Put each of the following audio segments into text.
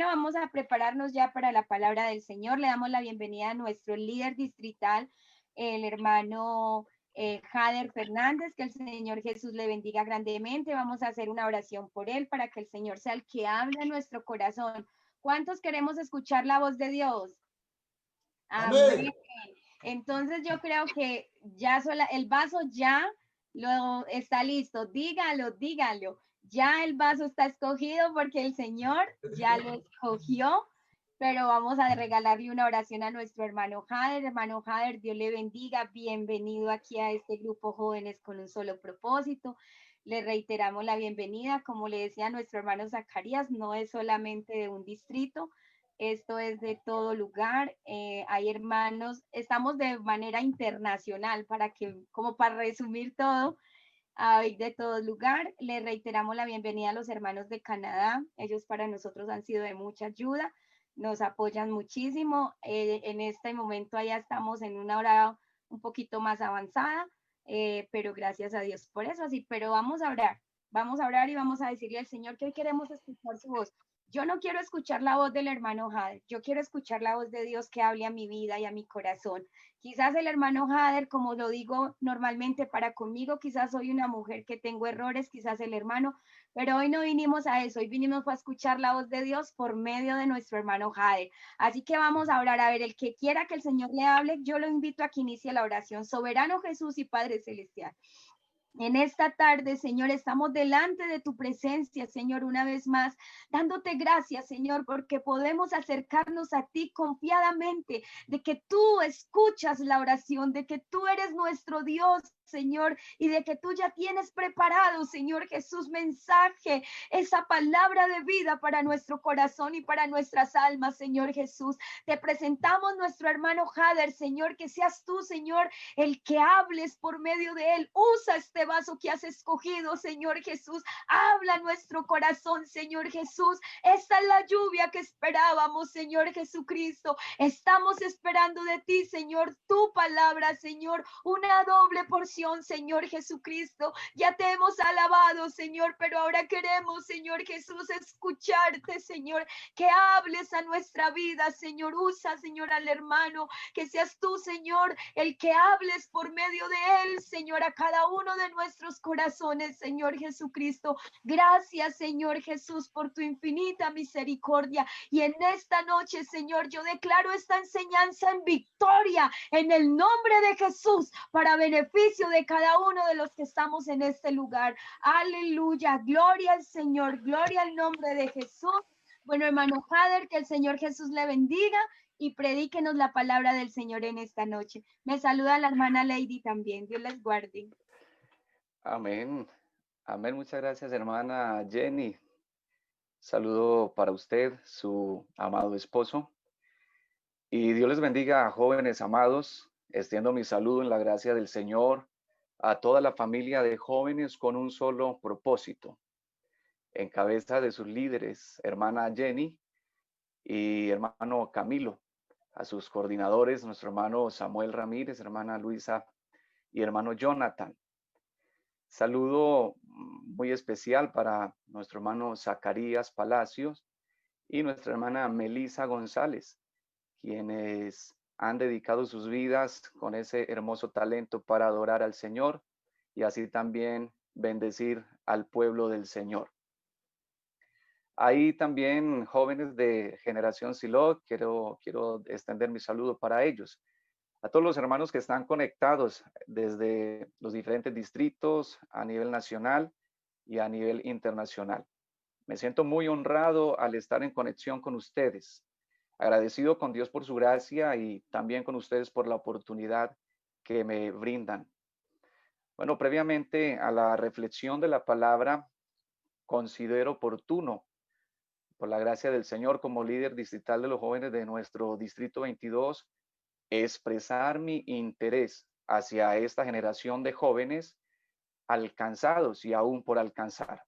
Bueno, vamos a prepararnos ya para la palabra del Señor. Le damos la bienvenida a nuestro líder distrital, el hermano Jader Fernández, que el Señor Jesús le bendiga grandemente. Vamos a hacer una oración por él para que el Señor sea el que hable a nuestro corazón. ¿Cuántos queremos escuchar la voz de Dios? Amén. Entonces yo creo que ya el vaso ya lo está listo. Dígalo, dígalo. Ya el vaso está escogido porque el Señor ya lo escogió, pero vamos a regalarle una oración a nuestro hermano Jader. Hermano Jader, Dios le bendiga. Bienvenido aquí a este grupo Jóvenes con un Solo Propósito. Le reiteramos la bienvenida. Como le decía nuestro hermano Zacarías, no es solamente de un distrito, esto es de todo lugar. Hay hermanos, estamos de manera internacional como para resumir todo, hay de todo lugar. Le reiteramos la bienvenida a los hermanos de Canadá. Ellos para nosotros han sido de mucha ayuda, nos apoyan muchísimo. En este momento ya estamos en una hora un poquito más avanzada, pero gracias a Dios por eso. Así, pero vamos a orar y vamos a decirle al Señor que hoy queremos escuchar su voz. Yo no quiero escuchar la voz del hermano Jader, yo quiero escuchar la voz de Dios que hable a mi vida y a mi corazón. Quizás el hermano Jader, como lo digo normalmente para conmigo, quizás soy una mujer que tengo errores, quizás el hermano, pero hoy no vinimos a eso, hoy vinimos a escuchar la voz de Dios por medio de nuestro hermano Jader. Así que vamos a orar. A ver, el que quiera que el Señor le hable, yo lo invito a que inicie la oración. Soberano Jesús y Padre Celestial. En esta tarde, Señor, estamos delante de tu presencia, Señor, una vez más, dándote gracias, Señor, porque podemos acercarnos a ti confiadamente, de que tú escuchas la oración, de que tú eres nuestro Dios, Señor, y de que tú ya tienes preparado, Señor Jesús, mensaje, esa palabra de vida para nuestro corazón y para nuestras almas, Señor Jesús. Te presentamos nuestro hermano Jader, Señor, que seas tú, Señor, el que hables por medio de él. Usa este vaso que has escogido, Señor Jesús. Habla nuestro corazón, Señor Jesús. Esta es la lluvia que esperábamos, Señor Jesucristo. Estamos esperando de ti, Señor, tu palabra, Señor, una doble porción, Señor Jesucristo. Ya te hemos alabado, Señor, pero ahora queremos, Señor Jesús, escucharte, Señor, que hables a nuestra vida, Señor. Usa, Señor, al hermano, que seas tú, Señor, el que hables por medio de él, Señor, a cada uno de nuestros corazones, Señor Jesucristo. Gracias, Señor Jesús, por tu infinita misericordia. Y en esta noche, Señor, yo declaro esta enseñanza en victoria, en el nombre de Jesús, para beneficio de cada uno de los que estamos en este lugar. Aleluya, gloria al Señor, gloria al nombre de Jesús. Bueno, hermano Jader, que el Señor Jesús le bendiga y predíquenos la palabra del Señor en esta noche. Me saluda la hermana Lady también. Dios les guarde. Amén. Amén. Muchas gracias, hermana Jenny. Saludo para usted, su amado esposo. Y Dios les bendiga, jóvenes amados. Extiendo mi saludo en la gracia del Señor a toda la familia de jóvenes con un solo propósito. En cabeza de sus líderes, hermana Jenny y hermano Camilo. A sus coordinadores, nuestro hermano Samuel Ramírez, hermana Luisa y hermano Jonathan. Saludo muy especial para nuestro hermano Zacarías Palacios y nuestra hermana Melisa González, quienes han dedicado sus vidas con ese hermoso talento para adorar al Señor y así también bendecir al pueblo del Señor. Hay también jóvenes de Generación Silo, quiero extender mi saludo para ellos. A todos los hermanos que están conectados desde los diferentes distritos a nivel nacional y a nivel internacional. Me siento muy honrado al estar en conexión con ustedes. Agradecido con Dios por su gracia y también con ustedes por la oportunidad que me brindan. Bueno, previamente a la reflexión de la palabra, considero oportuno, por la gracia del Señor, como líder distrital de los jóvenes de nuestro distrito 22, expresar mi interés hacia esta generación de jóvenes alcanzados y aún por alcanzar.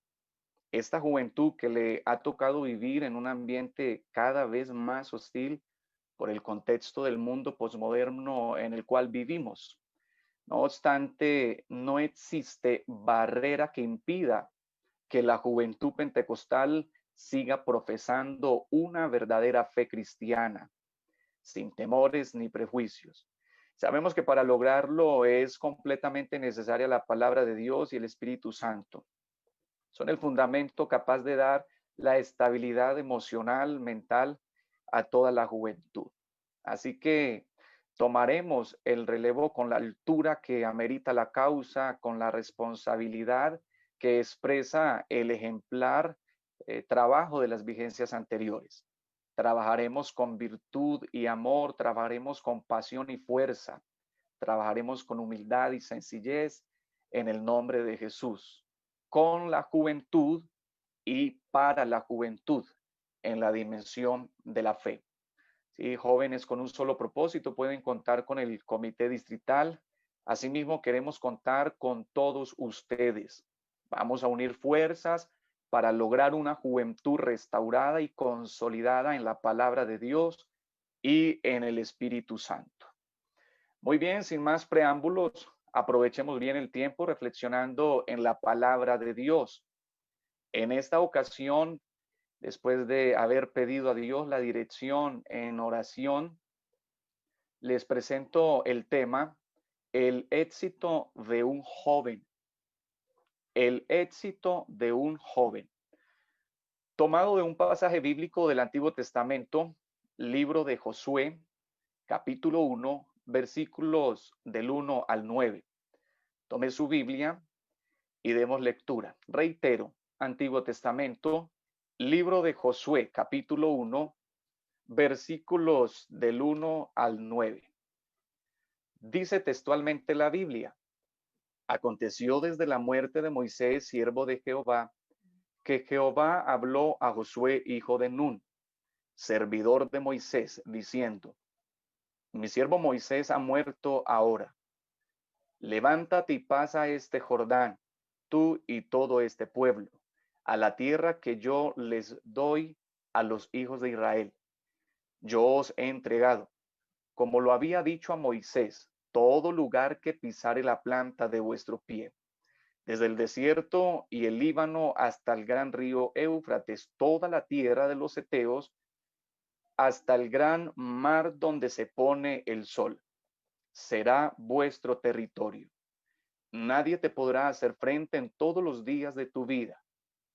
Esta juventud que le ha tocado vivir en un ambiente cada vez más hostil por el contexto del mundo posmoderno en el cual vivimos. No obstante, no existe barrera que impida que la juventud pentecostal siga profesando una verdadera fe cristiana, sin temores ni prejuicios. Sabemos que para lograrlo es completamente necesaria la palabra de Dios y el Espíritu Santo. Son el fundamento capaz de dar la estabilidad emocional, mental a toda la juventud. Así que tomaremos el relevo con la altura que amerita la causa, con la responsabilidad que expresa el ejemplar trabajo de las vigencias anteriores. Trabajaremos con virtud y amor, trabajaremos con pasión y fuerza, trabajaremos con humildad y sencillez en el nombre de Jesús, con la juventud y para la juventud en la dimensión de la fe. ¿Sí? Jóvenes con un solo propósito pueden contar con el comité distrital. Asimismo, queremos contar con todos ustedes. Vamos a unir fuerzas para lograr una juventud restaurada y consolidada en la palabra de Dios y en el Espíritu Santo. Muy bien, sin más preámbulos, aprovechemos bien el tiempo reflexionando en la palabra de Dios. En esta ocasión, después de haber pedido a Dios la dirección en oración, les presento el tema, el éxito de un joven. El éxito de un joven. Tomado de un pasaje bíblico del Antiguo Testamento, libro de Josué, capítulo 1, versículos del 1 al 9. Tome su Biblia y demos lectura. Reitero, Antiguo Testamento, libro de Josué, capítulo 1, versículos del 1 al 9. Dice textualmente la Biblia: aconteció desde la muerte de Moisés, siervo de Jehová, que Jehová habló a Josué, hijo de Nun, servidor de Moisés, diciendo: mi siervo Moisés ha muerto ahora. Levántate y pasa este Jordán, tú y todo este pueblo, a la tierra que yo les doy a los hijos de Israel. Yo os he entregado, como lo había dicho a Moisés, todo lugar que pisare la planta de vuestro pie, desde el desierto y el Líbano hasta el gran río Éufrates, toda la tierra de los heteos, hasta el gran mar donde se pone el sol. Será vuestro territorio. Nadie te podrá hacer frente en todos los días de tu vida.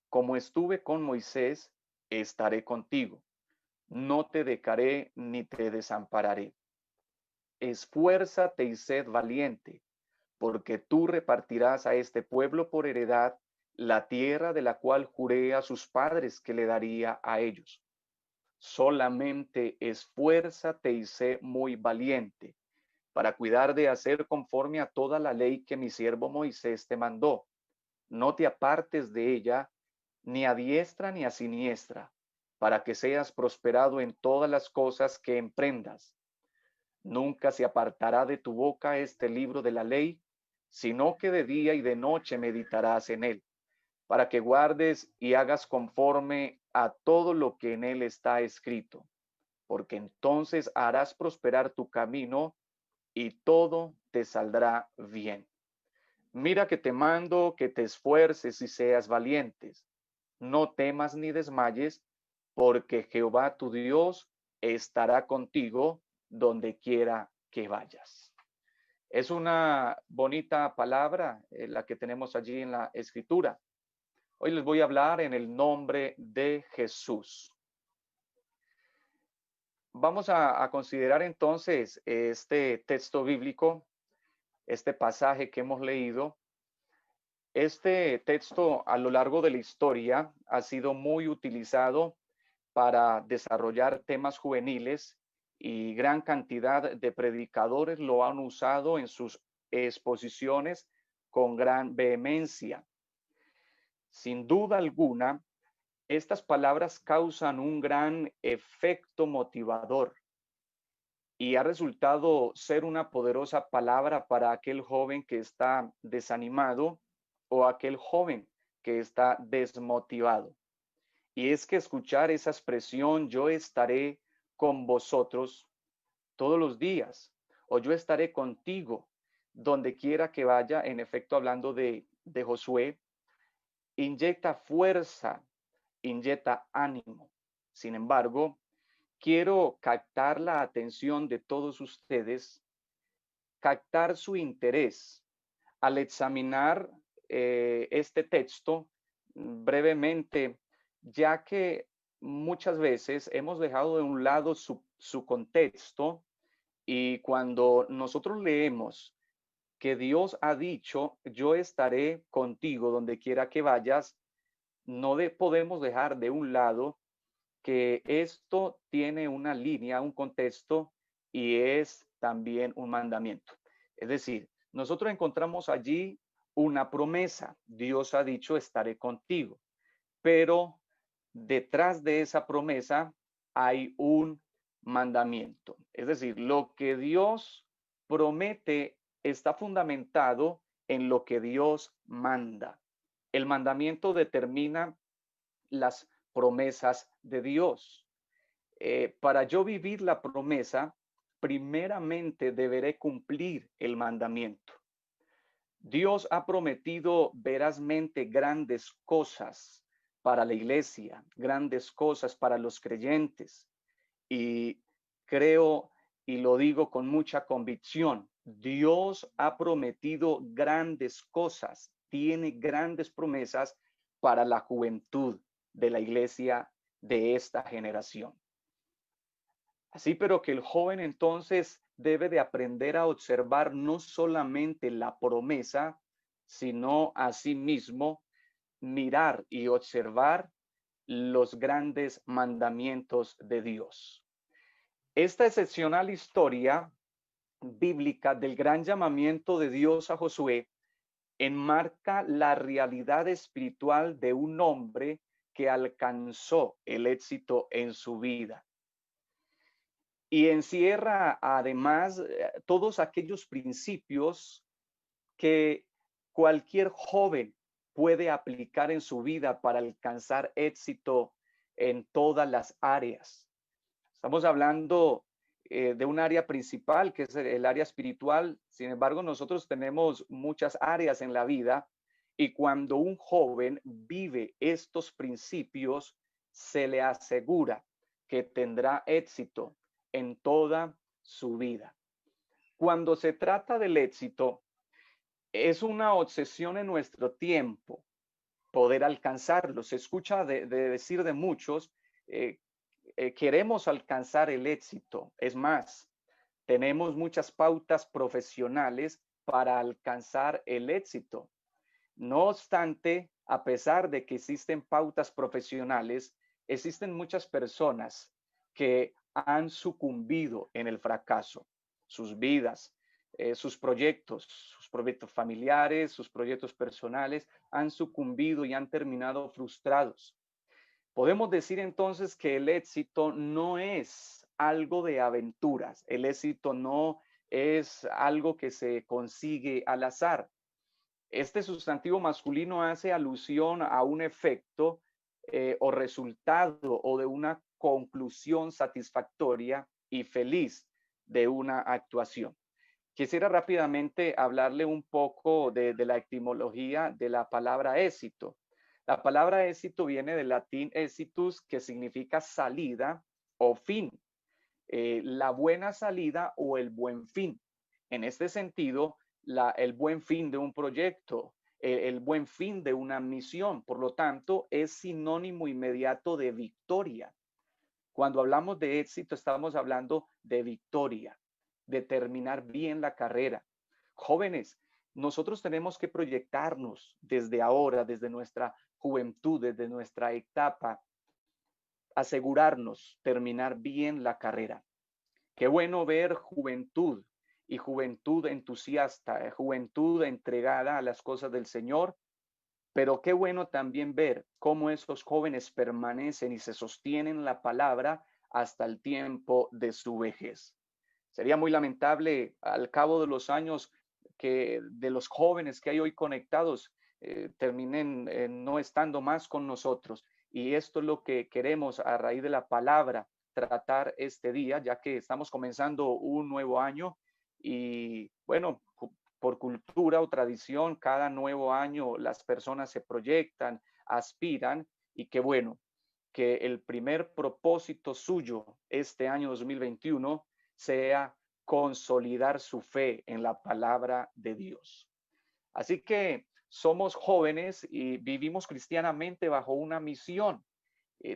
Como estuve con Moisés, estaré contigo. No te dejaré ni te desampararé. Esfuérzate y sed valiente, porque tú repartirás a este pueblo por heredad la tierra de la cual juré a sus padres que le daría a ellos. Solamente esfuérzate y sé muy valiente, para cuidar de hacer conforme a toda la ley que mi siervo Moisés te mandó. No te apartes de ella, ni a diestra ni a siniestra, para que seas prosperado en todas las cosas que emprendas. Nunca se apartará de tu boca este libro de la ley, sino que de día y de noche meditarás en él, para que guardes y hagas conforme a todo lo que en él está escrito, porque entonces harás prosperar tu camino y todo te saldrá bien. Mira que te mando que te esfuerces y seas valientes. No temas ni desmayes, porque Jehová tu Dios estará contigo donde quiera que vayas. Es una bonita palabra la que tenemos allí en la escritura. Hoy les voy a hablar en el nombre de Jesús. Vamos a considerar entonces este texto bíblico, este pasaje que hemos leído. Este texto a lo largo de la historia ha sido muy utilizado para desarrollar temas juveniles y gran cantidad de predicadores lo han usado en sus exposiciones con gran vehemencia. Sin duda alguna, estas palabras causan un gran efecto motivador y ha resultado ser una poderosa palabra para aquel joven que está desanimado o aquel joven que está desmotivado. Y es que escuchar esa expresión, yo estaré con vosotros todos los días, o yo estaré contigo donde quiera que vaya, en efecto hablando de Josué, inyecta fuerza inyecta ánimo. Sin embargo, quiero captar la atención de todos ustedes, captar su interés al examinar este texto brevemente, ya que muchas veces hemos dejado de un lado su contexto, y cuando nosotros leemos que Dios ha dicho, yo estaré contigo donde quiera que vayas, no podemos dejar de un lado que esto tiene una línea, un contexto, y es también un mandamiento. Es decir, nosotros encontramos allí una promesa. Dios ha dicho, estaré contigo. Pero detrás de esa promesa hay un mandamiento. Es decir, lo que Dios promete está fundamentado en lo que Dios manda. El mandamiento determina las promesas de Dios. Para yo vivir la promesa, primeramente deberé cumplir el mandamiento. Dios ha prometido verazmente grandes cosas para la iglesia, grandes cosas para los creyentes. Y creo, y lo digo con mucha convicción, Dios ha prometido grandes cosas, tiene grandes promesas para la juventud de la iglesia de esta generación. Así, pero que el joven entonces debe de aprender a observar no solamente la promesa, sino asimismo mirar y observar los grandes mandamientos de Dios. Esta excepcional historia bíblica del gran llamamiento de Dios a Josué enmarca la realidad espiritual de un hombre que alcanzó el éxito en su vida. Y encierra además todos aquellos principios que cualquier joven puede aplicar en su vida para alcanzar éxito en todas las áreas. Estamos hablando de un área principal, que es el área espiritual. Sin embargo, nosotros tenemos muchas áreas en la vida, y cuando un joven vive estos principios, se le asegura que tendrá éxito en toda su vida. Cuando se trata del éxito, es una obsesión en nuestro tiempo poder alcanzarlo. Se escucha de decir de muchos, queremos alcanzar el éxito. Es más, tenemos muchas pautas profesionales para alcanzar el éxito. No obstante, a pesar de que existen pautas profesionales, existen muchas personas que han sucumbido en el fracaso, sus vidas, sus proyectos familiares, sus proyectos personales han sucumbido y han terminado frustrados. Podemos decir entonces que el éxito no es algo de aventuras, el éxito no es algo que se consigue al azar. Este sustantivo masculino hace alusión a un efecto o resultado o de una conclusión satisfactoria y feliz de una actuación. Quisiera rápidamente hablarle un poco de la etimología de la palabra éxito. La palabra éxito viene del latín exitus, que significa salida o fin, la buena salida o el buen fin. En este sentido, el buen fin de un proyecto, el buen fin de una misión, por lo tanto, es sinónimo inmediato de victoria. Cuando hablamos de éxito, estamos hablando de victoria, de terminar bien la carrera. Jóvenes, nosotros tenemos que proyectarnos desde ahora, desde nuestra juventud, desde nuestra etapa, asegurarnos terminar bien la carrera. Qué bueno ver juventud y juventud entusiasta, juventud entregada a las cosas del Señor, pero qué bueno también ver cómo esos jóvenes permanecen y se sostienen en la palabra hasta el tiempo de su vejez. Sería muy lamentable al cabo de los años que de los jóvenes que hay hoy conectados terminen no estando más con nosotros. Y esto es lo que queremos a raíz de la palabra tratar este día, ya que estamos comenzando un nuevo año y bueno, por cultura o tradición, cada nuevo año las personas se proyectan, aspiran, y qué bueno. que el primer propósito suyo este año 2021 sea consolidar su fe en la palabra de Dios. Así que somos jóvenes y vivimos cristianamente bajo una misión.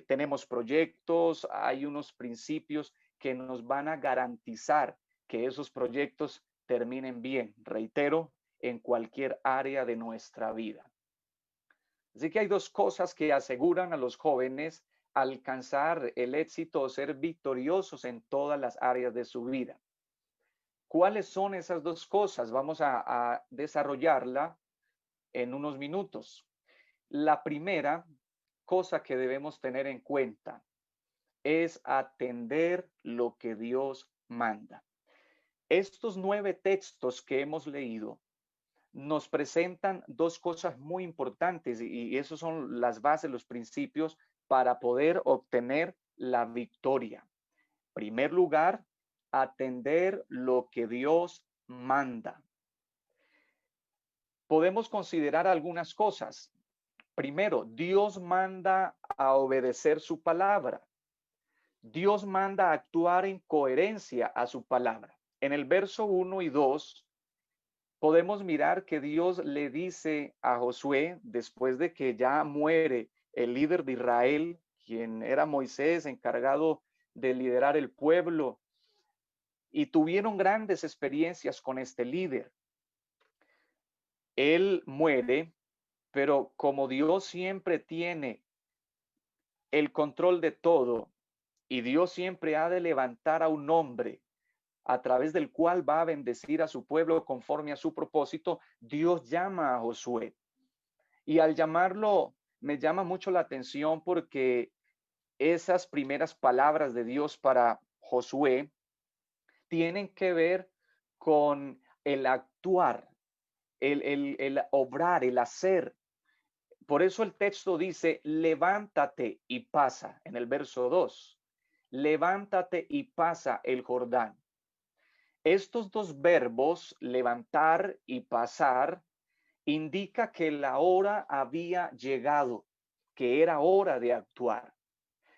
Tenemos proyectos, hay unos principios que nos van a garantizar que esos proyectos terminen bien, reitero, en cualquier área de nuestra vida. Así que hay dos cosas que aseguran a los jóvenes alcanzar el éxito o ser victoriosos en todas las áreas de su vida. ¿Cuáles son esas dos cosas? Vamos a desarrollarla en unos minutos. La primera cosa que debemos tener en cuenta es atender lo que Dios manda. Estos 9 textos que hemos leído nos presentan dos cosas muy importantes y esos son las bases, los principios para poder obtener la victoria. En primer lugar, atender lo que Dios manda. Podemos considerar algunas cosas. Primero, Dios manda a obedecer su palabra. Dios manda a actuar en coherencia a su palabra. En el verso 1 y 2 podemos mirar que Dios le dice a Josué, después de que ya muere el líder de Israel, quien era Moisés, encargado de liderar el pueblo, y tuvieron grandes experiencias con este líder. Él muere, pero como Dios siempre tiene el control de todo y Dios siempre ha de levantar a un hombre a través del cual va a bendecir a su pueblo conforme a su propósito, Dios llama a Josué. Y al llamarlo, me llama mucho la atención porque esas primeras palabras de Dios para Josué tienen que ver con el actuar, el obrar, el hacer. Por eso el texto dice, levántate y pasa, en el verso 2. Levántate y pasa el Jordán. Estos dos verbos, levantar y pasar, indica que la hora había llegado, que era hora de actuar.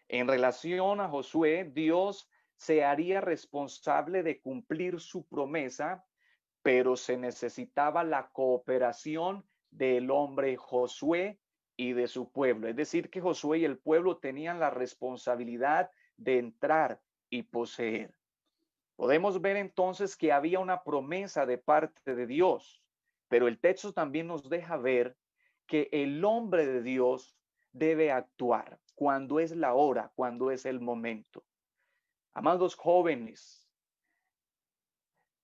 En relación a Josué, Dios se haría responsable de cumplir su promesa, pero se necesitaba la cooperación del hombre Josué y de su pueblo. Es decir, que Josué y el pueblo tenían la responsabilidad de entrar y poseer. Podemos ver entonces que había una promesa de parte de Dios, pero el texto también nos deja ver que el hombre de Dios debe actuar cuando es la hora, cuando es el momento. Amados jóvenes,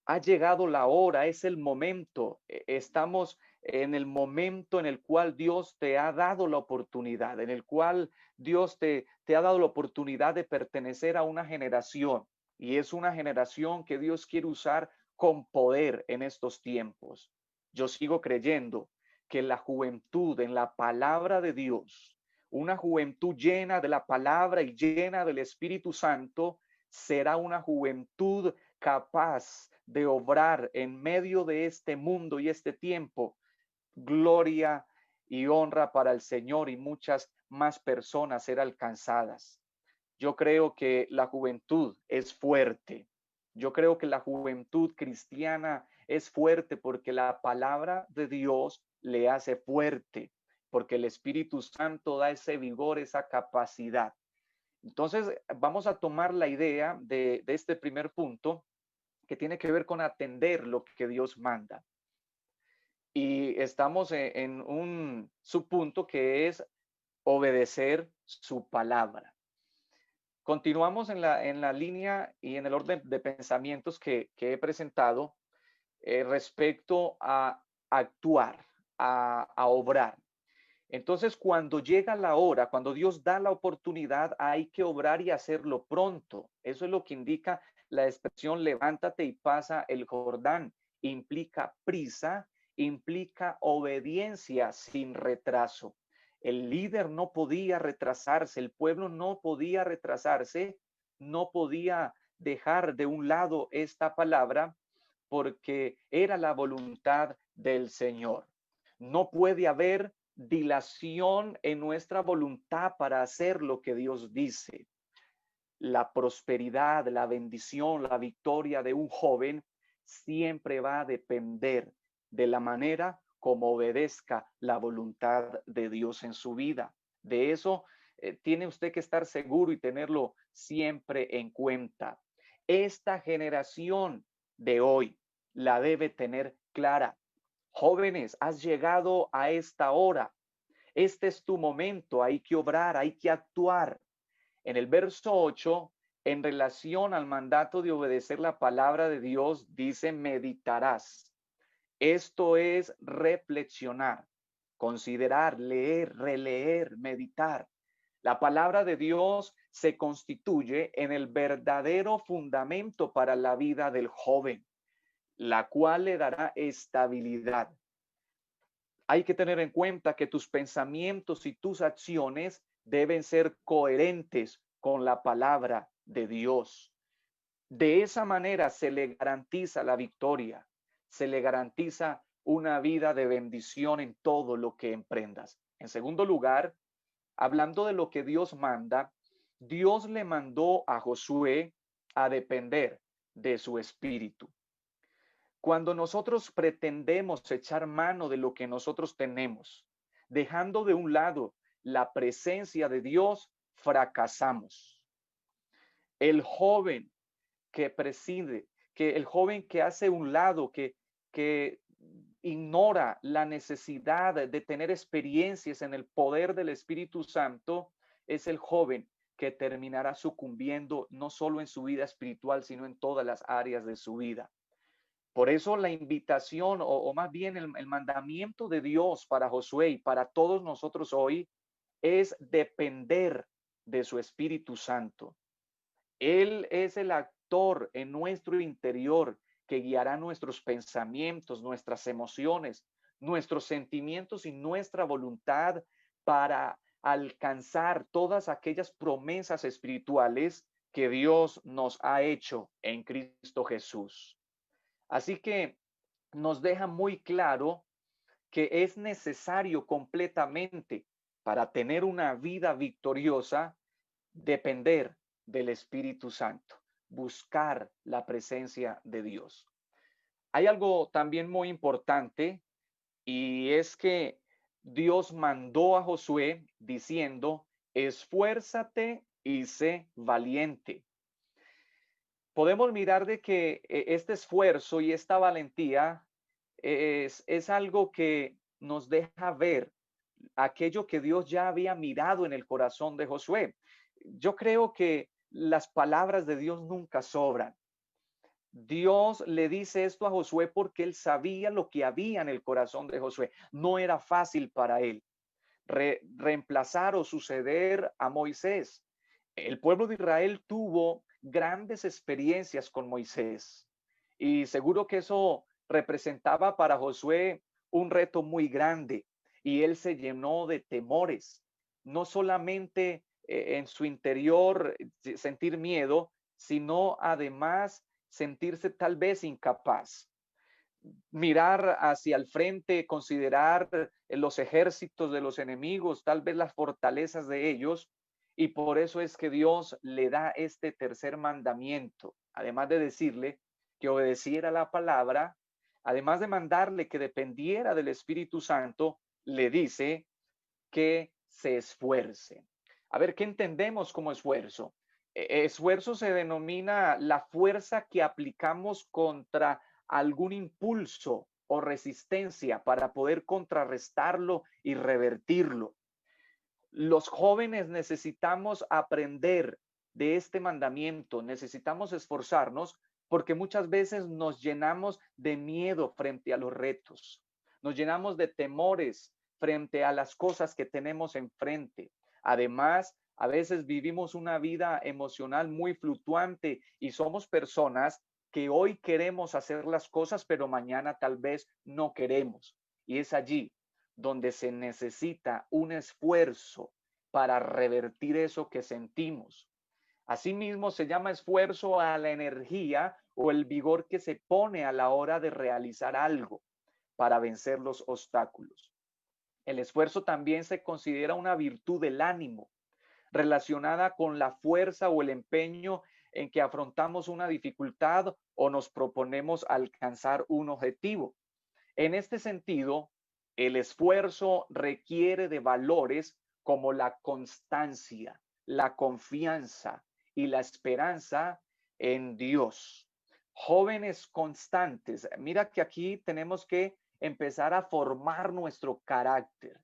ha llegado la hora, es el momento. Estamos en el momento en el cual Dios te ha dado la oportunidad, en el cual Dios te ha dado la oportunidad de pertenecer a una generación. Y es una generación que Dios quiere usar con poder en estos tiempos. Yo sigo creyendo que la juventud en la palabra de Dios, una juventud llena de la palabra y llena del Espíritu Santo, será una juventud capaz de obrar en medio de este mundo y este tiempo. Gloria y honra para el Señor y muchas más personas ser alcanzadas. Yo creo que la juventud es fuerte. Yo creo que la juventud cristiana es fuerte porque la palabra de Dios le hace fuerte, porque el Espíritu Santo da ese vigor, esa capacidad. Entonces, vamos a tomar la idea de este primer punto que tiene que ver con atender lo que Dios manda. Y estamos en un subpunto que es obedecer su palabra. Continuamos en la línea y en el orden de pensamientos que he presentado respecto a actuar, a obrar. Entonces, cuando llega la hora, cuando Dios da la oportunidad, hay que obrar y hacerlo pronto. Eso es lo que indica la expresión levántate y pasa el Jordán. Implica prisa, implica obediencia sin retraso. El líder no podía retrasarse, el pueblo no podía retrasarse, no podía dejar de un lado esta palabra porque era la voluntad del Señor. No puede haber dilación en nuestra voluntad para hacer lo que Dios dice. La prosperidad, la bendición, la victoria de un joven siempre va a depender de la manera como obedezca la voluntad de Dios en su vida. De eso tiene usted que estar seguro y tenerlo siempre en cuenta. Esta generación de hoy la debe tener clara. Jóvenes, has llegado a esta hora. Este es tu momento. Hay que obrar, hay que actuar. En el verso 8, en relación al mandato de obedecer la palabra de Dios, dice meditarás. Esto es reflexionar, considerar, leer, releer, meditar. La palabra de Dios se constituye en el verdadero fundamento para la vida del joven, la cual le dará estabilidad. Hay que tener en cuenta que tus pensamientos y tus acciones deben ser coherentes con la palabra de Dios. De esa manera se le garantiza la victoria, se le garantiza una vida de bendición en todo lo que emprendas. En segundo lugar, hablando de lo que Dios manda, Dios le mandó a Josué a depender de su espíritu. Cuando nosotros pretendemos echar mano de lo que nosotros tenemos, dejando de un lado la presencia de Dios, fracasamos. El joven que preside, que el joven que hace un lado, que ignora la necesidad de tener experiencias en el poder del Espíritu Santo, es el joven que terminará sucumbiendo no solo en su vida espiritual, sino en todas las áreas de su vida. Por eso la invitación o más bien el mandamiento de Dios para Josué y para todos nosotros hoy es depender de su Espíritu Santo. Él es el actor en nuestro interior que guiará nuestros pensamientos, nuestras emociones, nuestros sentimientos y nuestra voluntad para alcanzar todas aquellas promesas espirituales que Dios nos ha hecho en Cristo Jesús. Así que nos deja muy claro que es necesario completamente para tener una vida victoriosa depender del Espíritu Santo, buscar la presencia de Dios. Hay algo también muy importante y es que Dios mandó a Josué diciendo, esfuérzate y sé valiente. Podemos mirar de que este esfuerzo y esta valentía es algo que nos deja ver aquello que Dios ya había mirado en el corazón de Josué. Yo creo que las palabras de Dios nunca sobran. Dios le dice esto a Josué porque él sabía lo que había en el corazón de Josué. No era fácil para él reemplazar o suceder a Moisés. El pueblo de Israel tuvo grandes experiencias con Moisés y seguro que eso representaba para Josué un reto muy grande y él se llenó de temores, no solamente en su interior sentir miedo, sino además sentirse tal vez incapaz, mirar hacia el frente, considerar los ejércitos de los enemigos, tal vez las fortalezas de ellos, y por eso es que Dios le da este tercer mandamiento, además de decirle que obedeciera la palabra, además de mandarle que dependiera del Espíritu Santo, le dice que se esfuerce. A ver, ¿qué entendemos como esfuerzo? Esfuerzo se denomina la fuerza que aplicamos contra algún impulso o resistencia para poder contrarrestarlo y revertirlo. Los jóvenes necesitamos aprender de este mandamiento, necesitamos esforzarnos porque muchas veces nos llenamos de miedo frente a los retos, nos llenamos de temores frente a las cosas que tenemos enfrente. Además, a veces vivimos una vida emocional muy fluctuante y somos personas que hoy queremos hacer las cosas, pero mañana tal vez no queremos. Y es allí donde se necesita un esfuerzo para revertir eso que sentimos. Asimismo, se llama esfuerzo a la energía o el vigor que se pone a la hora de realizar algo para vencer los obstáculos. El esfuerzo también se considera una virtud del ánimo, relacionada con la fuerza o el empeño en que afrontamos una dificultad o nos proponemos alcanzar un objetivo. En este sentido, el esfuerzo requiere de valores como la constancia, la confianza y la esperanza en Dios. Jóvenes constantes. Mira que aquí tenemos que empezar a formar nuestro carácter.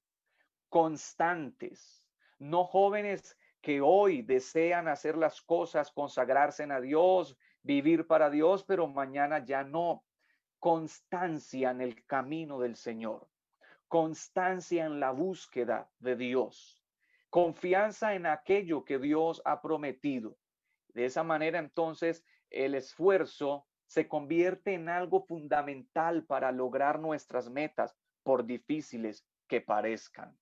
Constantes, no jóvenes que hoy desean hacer las cosas, consagrarse a Dios, vivir para Dios, pero mañana ya no. Constancia en el camino del Señor, constancia en la búsqueda de Dios, confianza en aquello que Dios ha prometido. De esa manera, entonces, el esfuerzo se convierte en algo fundamental para lograr nuestras metas, por difíciles que parezcan.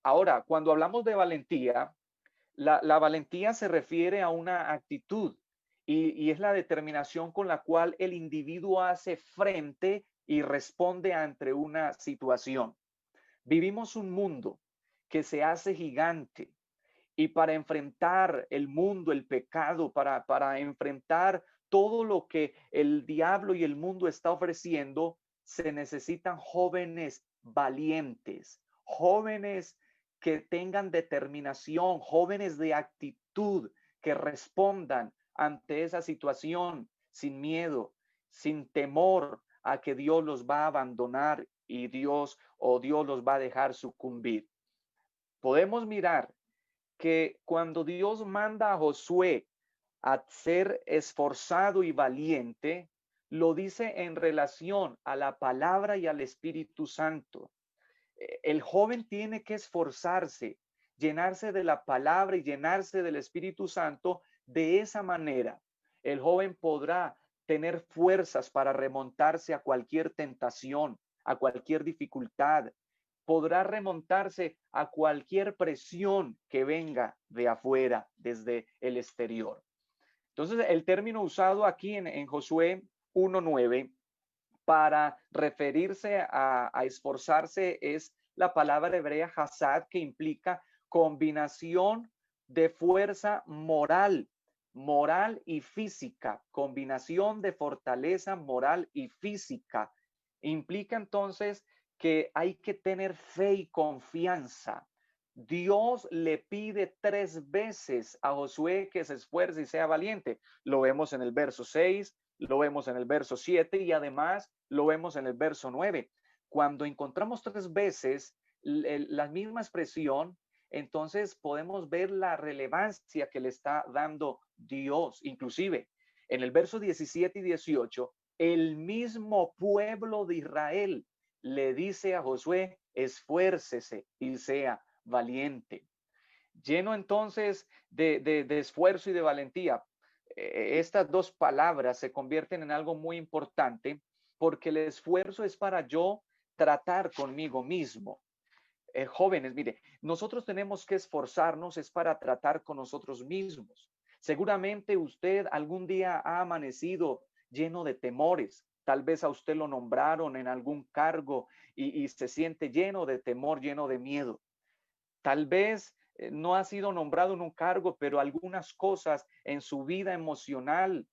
Ahora, cuando hablamos de valentía, la valentía se refiere a una actitud y es la determinación con la cual el individuo hace frente y responde ante una situación. Vivimos un mundo que se hace gigante y para enfrentar el mundo, el pecado, para enfrentar todo lo que el diablo y el mundo está ofreciendo, se necesitan jóvenes valientes, jóvenes que tengan determinación, jóvenes de actitud, que respondan ante esa situación sin miedo, sin temor a que Dios los va a abandonar y Dios los va a dejar sucumbir. Podemos mirar que cuando Dios manda a Josué a ser esforzado y valiente, lo dice en relación a la palabra y al Espíritu Santo. El joven tiene que esforzarse, llenarse de la palabra y llenarse del Espíritu Santo. De esa manera, el joven podrá tener fuerzas para remontarse a cualquier tentación, a cualquier dificultad, podrá remontarse a cualquier presión que venga de afuera, desde el exterior. Entonces, el término usado aquí en Josué 1:9 para referirse a esforzarse es la palabra hebrea hasad, que implica combinación de fuerza moral, moral y física, combinación de fortaleza moral y física. Implica entonces que hay que tener fe y confianza. Dios le pide 3 veces a Josué que se esfuerce y sea valiente. Lo vemos en el verso 6, lo vemos en el verso 7 y además lo vemos en el verso 9. Cuando encontramos 3 veces la misma expresión, entonces podemos ver la relevancia que le está dando Dios. Inclusive en el verso 17 y 18, el mismo pueblo de Israel le dice a Josué: esfuércese y sea valiente. Lleno entonces de esfuerzo y de valentía. Estas 2 palabras se convierten en algo muy importante, porque el esfuerzo es para yo tratar conmigo mismo. Jóvenes, mire, nosotros tenemos que esforzarnos, es para tratar con nosotros mismos. Seguramente usted algún día ha amanecido lleno de temores. Tal vez a usted lo nombraron en algún cargo y se siente lleno de temor, lleno de miedo. Tal vez no ha sido nombrado en un cargo, pero algunas cosas en su vida emocional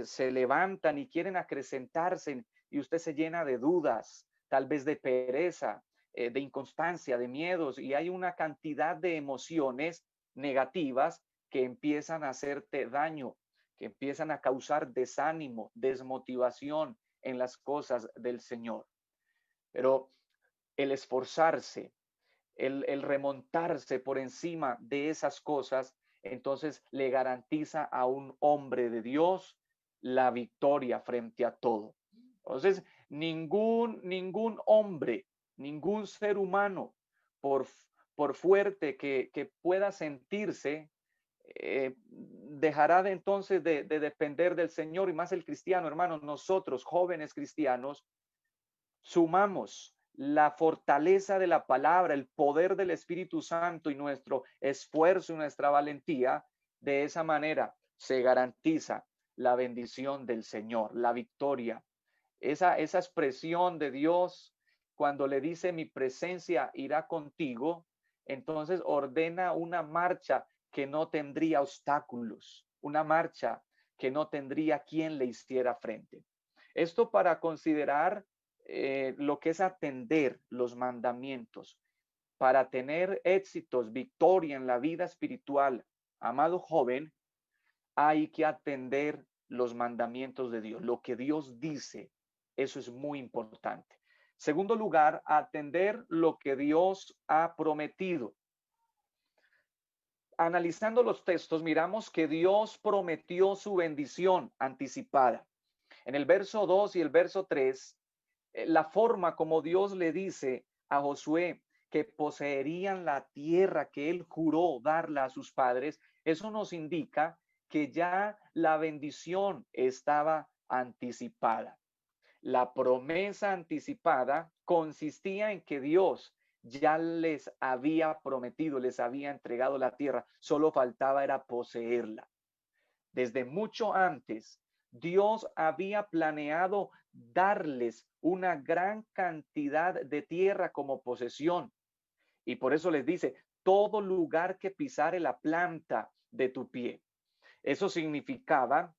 se levantan y quieren acrecentarse y usted se llena de dudas, tal vez de pereza, de inconstancia, de miedos, y hay una cantidad de emociones negativas que empiezan a hacerte daño, que empiezan a causar desánimo, desmotivación en las cosas del Señor. Pero el esforzarse, el remontarse por encima de esas cosas, entonces le garantiza a un hombre de Dios la victoria frente a todo. Entonces, ningún hombre, ningún ser humano, por fuerte que pueda sentirse, dejará entonces de depender del Señor, y más el cristiano, hermanos. Nosotros, jóvenes cristianos, sumamos la fortaleza de la palabra, el poder del Espíritu Santo y nuestro esfuerzo y nuestra valentía. De esa manera se garantiza la bendición del Señor, la victoria, esa expresión de Dios cuando le dice mi presencia irá contigo, entonces ordena una marcha que no tendría obstáculos, una marcha que no tendría quien le hiciera frente. Esto para considerar lo que es atender los mandamientos. Para tener éxitos, victoria en la vida espiritual, amado joven, hay que atender los mandamientos de Dios. Lo que Dios dice, eso es muy importante. Segundo lugar, atender lo que Dios ha prometido. Analizando los textos, miramos que Dios prometió su bendición anticipada. En el verso 2 y el verso 3, la forma como Dios le dice a Josué que poseerían la tierra que él juró darla a sus padres, eso nos indica que ya la bendición estaba anticipada. La promesa anticipada consistía en que Dios ya les había prometido, les había entregado la tierra, solo faltaba era poseerla. Desde mucho antes, Dios había planeado darles una gran cantidad de tierra como posesión. Y por eso les dice, todo lugar que pisare la planta de tu pie. Eso significaba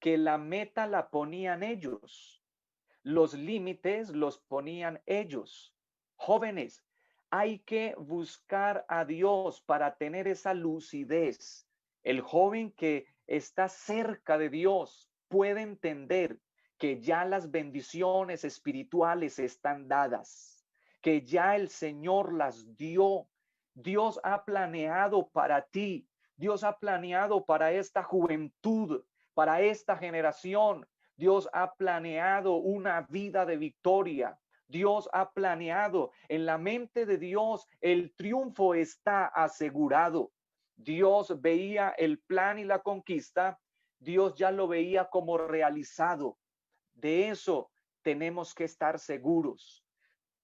que la meta la ponían ellos. Los límites los ponían ellos. Jóvenes, hay que buscar a Dios para tener esa lucidez. El joven que está cerca de Dios puede entender que ya las bendiciones espirituales están dadas, que ya el Señor las dio. Dios ha planeado para ti, Dios ha planeado para esta juventud, para esta generación. Dios ha planeado una vida de victoria. Dios ha planeado, en la mente de Dios el triunfo está asegurado. Dios veía el plan y la conquista, Dios ya lo veía como realizado. De eso tenemos que estar seguros.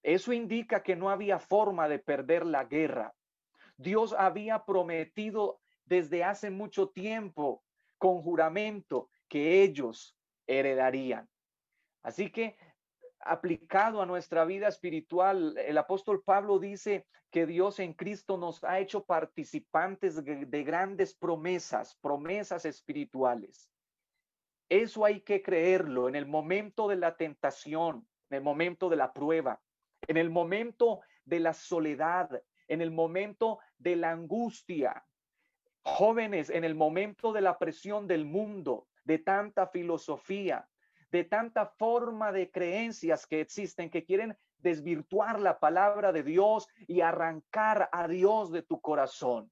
Eso indica que no había forma de perder la guerra. Dios había prometido desde hace mucho tiempo con juramento que ellos heredarían. Así que aplicado a nuestra vida espiritual, el apóstol Pablo dice que Dios en Cristo nos ha hecho participantes de grandes promesas, promesas espirituales. Eso hay que creerlo en el momento de la tentación, en el momento de la prueba, en el momento de la soledad, en el momento de la angustia. Jóvenes, en el momento de la presión del mundo, de tanta filosofía, de tanta forma de creencias que existen, que quieren desvirtuar la palabra de Dios y arrancar a Dios de tu corazón.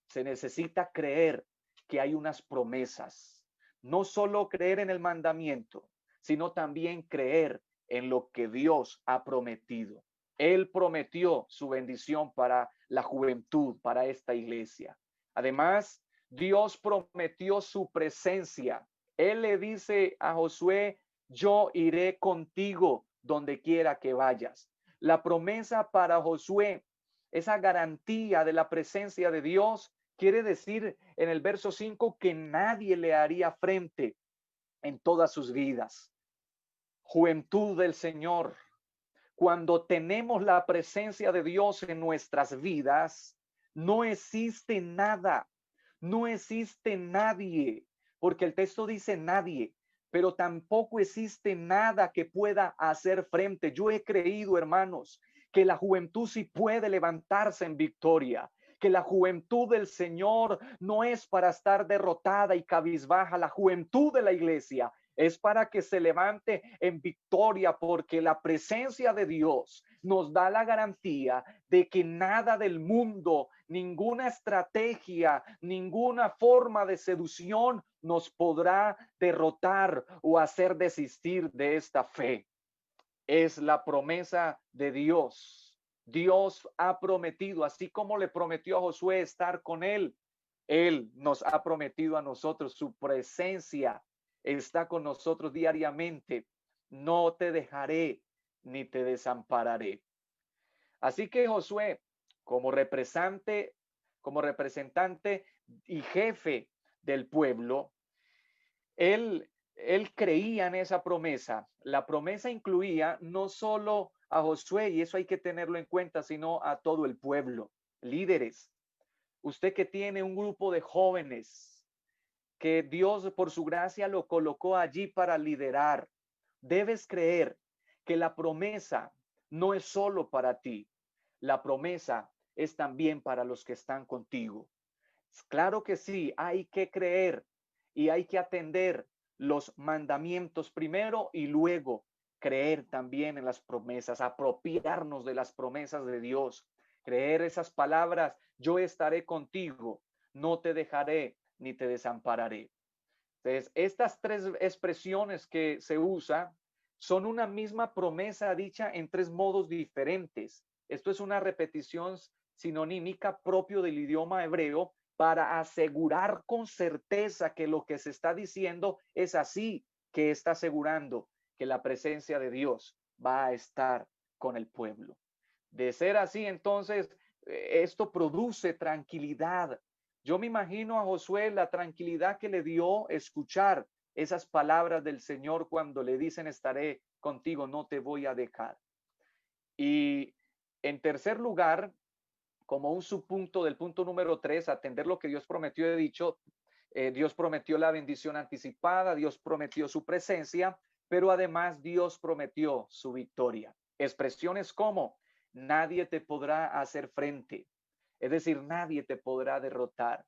Se necesita creer que hay unas promesas. No solo creer en el mandamiento, sino también creer en lo que Dios ha prometido. Él prometió su bendición para la juventud, para esta iglesia. Además, Dios prometió su presencia. Él le dice a Josué, yo iré contigo donde quiera que vayas. La promesa para Josué, esa garantía de la presencia de Dios, quiere decir en el verso 5 que nadie le haría frente en todas sus vidas. Juventud del Señor, cuando tenemos la presencia de Dios en nuestras vidas, no existe nada, no existe nadie, porque el texto dice nadie, pero tampoco existe nada que pueda hacer frente. Yo he creído, hermanos, que la juventud sí puede levantarse en victoria, que la juventud del Señor no es para estar derrotada y cabizbaja. La juventud de la iglesia es para que se levante en victoria, porque la presencia de Dios nos da la garantía de que nada del mundo, ninguna estrategia, ninguna forma de seducción nos podrá derrotar o hacer desistir de esta fe. Es la promesa de Dios. Dios ha prometido, así como le prometió a Josué estar con él, Él nos ha prometido a nosotros su presencia. Está con nosotros diariamente. No te dejaré ni te desampararé. Así que Josué, como representante y jefe del pueblo, él creía en esa promesa. La promesa incluía no solo a Josué, y eso hay que tenerlo en cuenta, sino a todo el pueblo. Líderes, usted que tiene un grupo de jóvenes que Dios por su gracia lo colocó allí para liderar, debes creer que la promesa no es solo para ti, la promesa es también para los que están contigo. Claro que sí, hay que creer y hay que atender los mandamientos primero y luego creer también en las promesas, apropiarnos de las promesas de Dios, creer esas palabras, yo estaré contigo, no te dejaré ni te desampararé. Entonces, estas tres expresiones que se usan son una misma promesa dicha en tres modos diferentes. Esto es una repetición sinonímica propio del idioma hebreo para asegurar con certeza que lo que se está diciendo es así, que está asegurando que la presencia de Dios va a estar con el pueblo. De ser así, entonces, esto produce tranquilidad. Yo me imagino a Josué la tranquilidad que le dio escuchar esas palabras del Señor cuando le dicen estaré contigo, no te voy a dejar. Y en tercer lugar, como un subpunto del punto número 3, atender lo que Dios prometió, he dicho, Dios prometió la bendición anticipada, Dios prometió su presencia, pero además Dios prometió su victoria. Expresiones como nadie te podrá hacer frente, es decir, nadie te podrá derrotar,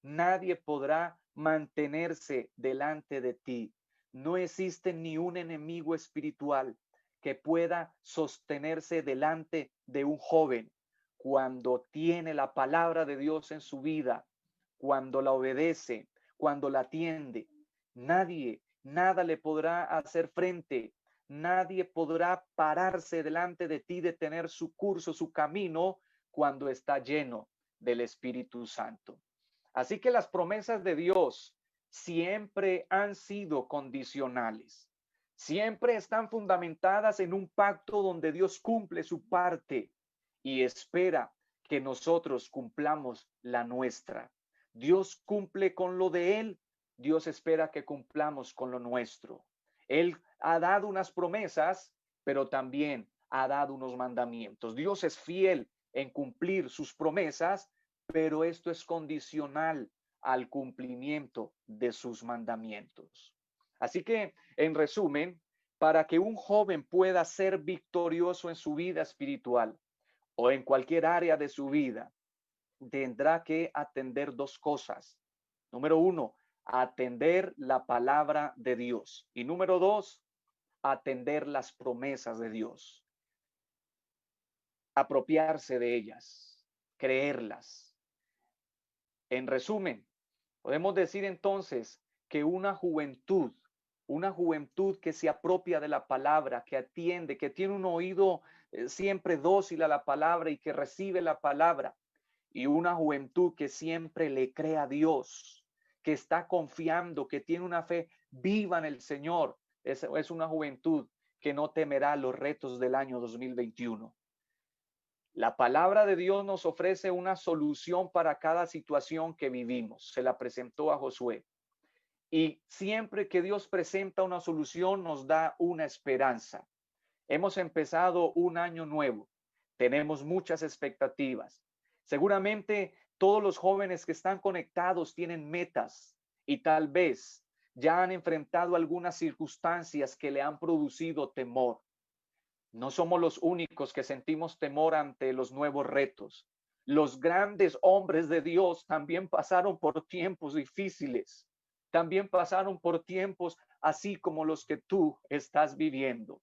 nadie podrá mantenerse delante de ti. No existe ni un enemigo espiritual que pueda sostenerse delante de un joven cuando tiene la palabra de Dios en su vida, cuando la obedece, cuando la atiende. Nadie, nada le podrá hacer frente. Nadie podrá pararse delante de ti, detener su curso, su camino, cuando está lleno del Espíritu Santo. Así que las promesas de Dios siempre han sido condicionales. Siempre están fundamentadas en un pacto donde Dios cumple su parte y espera que nosotros cumplamos la nuestra. Dios cumple con lo de Él, Dios espera que cumplamos con lo nuestro. Él ha dado unas promesas, pero también ha dado unos mandamientos. Dios es fiel en cumplir sus promesas, pero esto es condicional al cumplimiento de sus mandamientos. Así que, en resumen, para que un joven pueda ser victorioso en su vida espiritual o en cualquier área de su vida, tendrá que atender dos cosas. Número uno, atender la palabra de Dios. Y número dos, atender las promesas de Dios. Apropiarse de ellas, creerlas. En resumen, podemos decir entonces que una juventud que se apropia de la palabra, que atiende, que tiene un oído siempre dócil a la palabra y que recibe la palabra, y una juventud que siempre le cree a Dios, que está confiando, que tiene una fe viva en el Señor, es una juventud que no temerá los retos del año 2021. La palabra de Dios nos ofrece una solución para cada situación que vivimos. Se la presentó a Josué. Y siempre que Dios presenta una solución, nos da una esperanza. Hemos empezado un año nuevo. Tenemos muchas expectativas. Seguramente todos los jóvenes que están conectados tienen metas y tal vez ya han enfrentado algunas circunstancias que le han producido temor. No somos los únicos que sentimos temor ante los nuevos retos. Los grandes hombres de Dios también pasaron por tiempos difíciles. También pasaron por tiempos así como los que tú estás viviendo.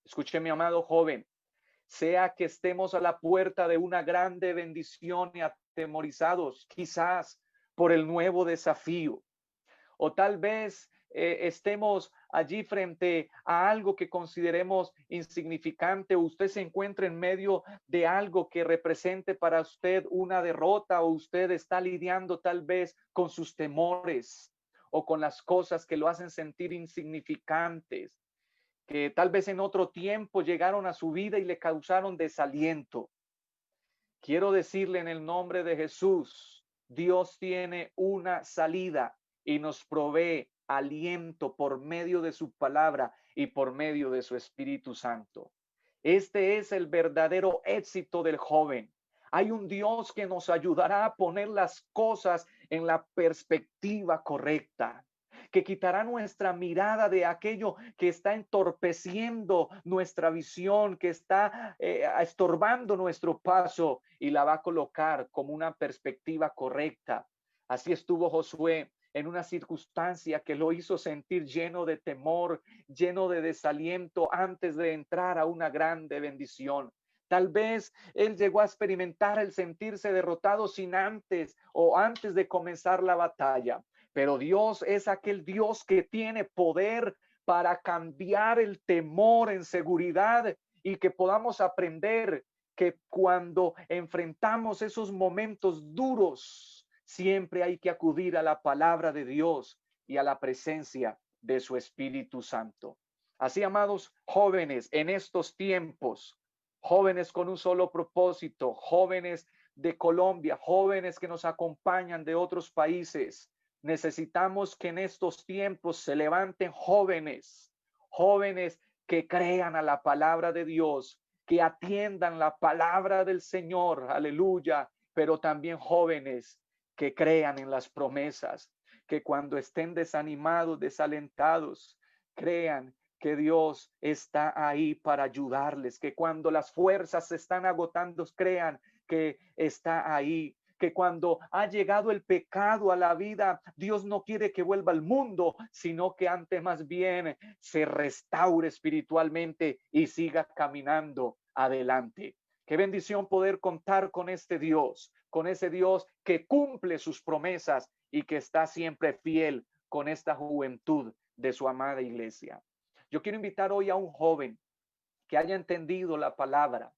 Escuche, mi amado joven, sea que estemos a la puerta de una grande bendición y atemorizados, quizás por el nuevo desafío, o tal vez estemos allí frente a algo que consideremos insignificante, o usted se encuentra en medio de algo que represente para usted una derrota, o usted está lidiando tal vez con sus temores o con las cosas que lo hacen sentir insignificantes, que tal vez en otro tiempo llegaron a su vida y le causaron desaliento. Quiero decirle en el nombre de Jesús, Dios tiene una salida y nos provee aliento por medio de su palabra y por medio de su Espíritu Santo. Este es el verdadero éxito del joven. Hay un Dios que nos ayudará a poner las cosas en la perspectiva correcta, que quitará nuestra mirada de aquello que está entorpeciendo nuestra visión, que está estorbando nuestro paso, y la va a colocar como una perspectiva correcta. Así estuvo Josué en una circunstancia que lo hizo sentir lleno de temor, lleno de desaliento antes de entrar a una grande bendición. Tal vez él llegó a experimentar el sentirse derrotado sin antes o antes de comenzar la batalla. Pero Dios es aquel Dios que tiene poder para cambiar el temor en seguridad, y que podamos aprender que cuando enfrentamos esos momentos duros, siempre hay que acudir a la palabra de Dios y a la presencia de su Espíritu Santo. Así, amados jóvenes, en estos tiempos, jóvenes con un solo propósito, jóvenes de Colombia, jóvenes que nos acompañan de otros países, necesitamos que en estos tiempos se levanten jóvenes, jóvenes que crean a la palabra de Dios, que atiendan la palabra del Señor, aleluya, pero también jóvenes que crean en las promesas, que cuando estén desanimados, desalentados, crean que Dios está ahí para ayudarles, que cuando las fuerzas se están agotando, crean que está ahí, que cuando ha llegado el pecado a la vida, Dios no quiere que vuelva al mundo, sino que antes más bien se restaure espiritualmente y siga caminando adelante. Qué bendición poder contar con este Dios, con ese Dios que cumple sus promesas y que está siempre fiel con esta juventud de su amada iglesia. Yo quiero invitar hoy a un joven que haya entendido la palabra,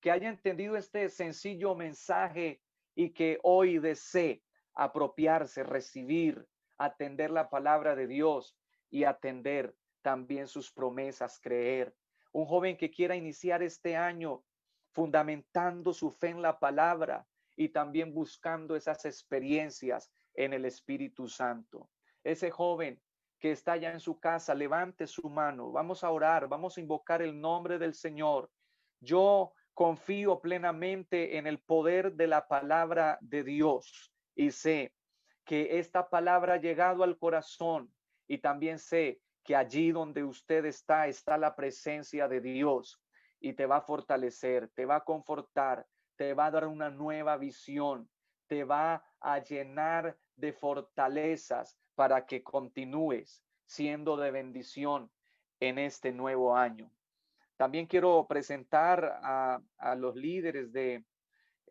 que haya entendido este sencillo mensaje y que hoy desee apropiarse, recibir, atender la palabra de Dios y atender también sus promesas, creer. Un joven que quiera iniciar este año fundamentando su fe en la palabra y también buscando esas experiencias en el Espíritu Santo. Ese joven que está allá en su casa, levante su mano. Vamos a orar, vamos a invocar el nombre del Señor. Yo confío plenamente en el poder de la palabra de Dios y sé que esta palabra ha llegado al corazón, y también sé que allí donde usted está la presencia de Dios, y te va a fortalecer, te va a confortar, te va a dar una nueva visión, te va a llenar de fortalezas para que continúes siendo de bendición en este nuevo año. También quiero presentar a los líderes de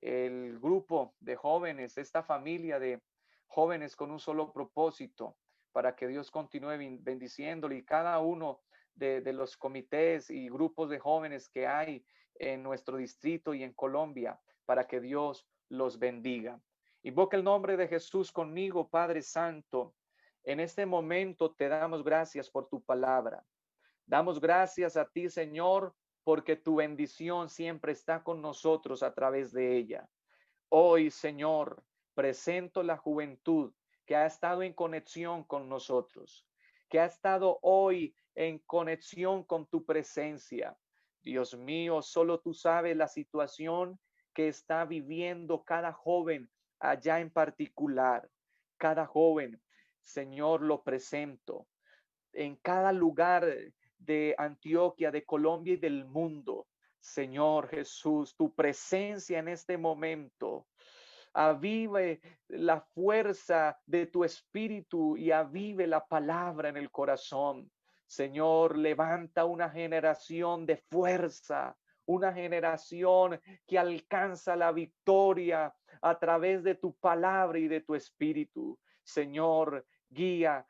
el grupo de jóvenes, esta familia de jóvenes con un solo propósito, para que Dios continúe bendiciéndole, y cada uno de los comités y grupos de jóvenes que hay en nuestro distrito y en Colombia, para que Dios los bendiga. Invoca el nombre de Jesús conmigo, Padre Santo. En este momento te damos gracias por tu palabra. Damos gracias a ti, Señor, porque tu bendición siempre está con nosotros a través de ella. Hoy, Señor, presento la juventud que ha estado en conexión con nosotros, que ha estado hoy en conexión con tu presencia. Dios mío, solo tú sabes la situación que está viviendo cada joven allá en particular. Cada joven, Señor, lo presento en cada lugar de Antioquia, de Colombia y del mundo. Señor Jesús, tu presencia en este momento avive la fuerza de tu espíritu y avive la palabra en el corazón. Señor, levanta una generación de fuerza, una generación que alcanza la victoria a través de tu palabra y de tu espíritu. Señor, guía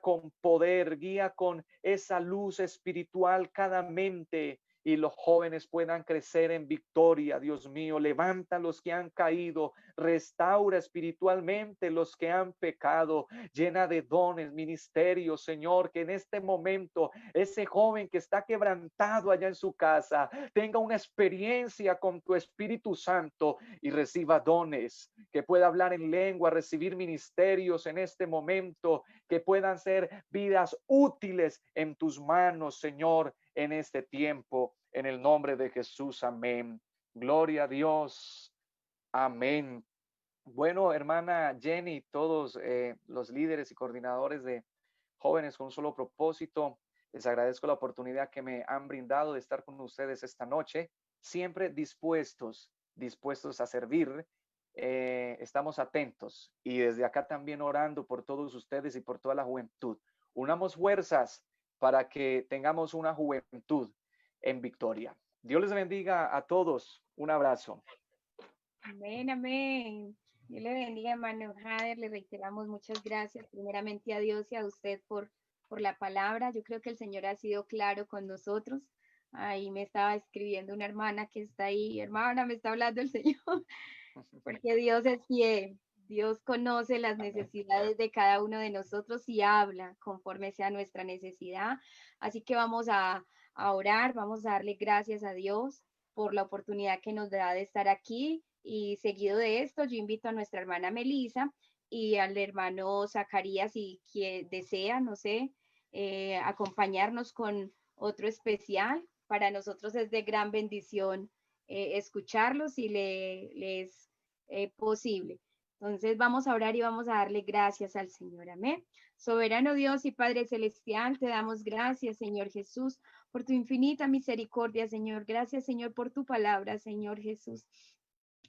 con poder, guía con esa luz espiritual cada mente, y los jóvenes puedan crecer en victoria. Dios mío, levanta los que han caído, restaura espiritualmente los que han pecado, llena de dones, ministerios, Señor, que en este momento ese joven que está quebrantado allá en su casa tenga una experiencia con tu Espíritu Santo y reciba dones, que pueda hablar en lengua, recibir ministerios en este momento, que puedan ser vidas útiles en tus manos, Señor, en este tiempo. en el nombre de Jesús. Amén. Gloria a Dios. Amén. Bueno, hermana Jenny, todos los líderes y coordinadores de jóvenes con un solo propósito, les agradezco la oportunidad que me han brindado de estar con ustedes esta noche, siempre dispuestos a servir. Estamos atentos y desde acá también orando por todos ustedes y por toda la juventud. Unamos fuerzas para que tengamos una juventud en victoria. Dios les bendiga a todos. Un abrazo. Amén, amén. Dios le bendiga, hermano Jader. Le reiteramos muchas gracias, primeramente a Dios y a usted por la palabra. Yo creo que el Señor ha sido claro con nosotros. Ahí me estaba escribiendo una hermana que está ahí. Hermana, me está hablando el Señor, porque Dios es fiel. Dios conoce las Amén. necesidades de cada uno de nosotros y habla conforme sea nuestra necesidad. Así que vamos a orar, vamos a darle gracias a Dios por la oportunidad que nos da de estar aquí. Y seguido de esto, yo invito a nuestra hermana Melisa y al hermano Zacarías, si desea, no sé, acompañarnos con otro especial. Para nosotros es de gran bendición escucharlos si les posible. Entonces vamos a orar y vamos a darle gracias al Señor. Amén. Soberano Dios y Padre Celestial, te damos gracias, Señor Jesús, por tu infinita misericordia, Señor. Gracias, Señor, por tu palabra, Señor Jesús.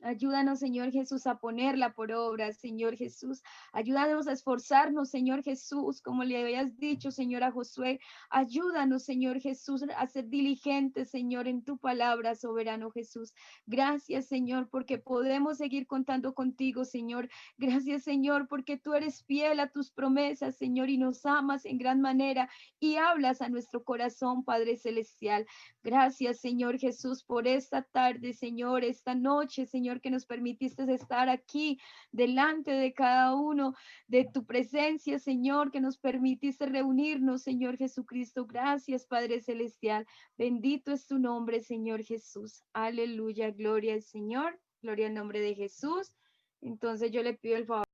Ayúdanos, Señor Jesús, a ponerla por obra, Señor Jesús. Ayúdanos a esforzarnos, Señor Jesús, como le habías dicho, Señor, a Josué. Ayúdanos, Señor Jesús, a ser diligentes, Señor, en tu palabra, soberano Jesús. Gracias, Señor, porque podemos seguir contando contigo, Señor. Gracias, Señor, porque tú eres fiel a tus promesas, Señor, y nos amas en gran manera y hablas a nuestro corazón, Padre Celestial. Gracias, Señor Jesús, por esta tarde, Señor, esta noche, Señor, que nos permitiste estar aquí delante de cada uno de tu presencia, Señor, que nos permitiste reunirnos, Señor Jesucristo. Gracias, Padre Celestial. Bendito es tu nombre, Señor Jesús. Aleluya, gloria al Señor, gloria al nombre de Jesús. Entonces yo le pido el favor.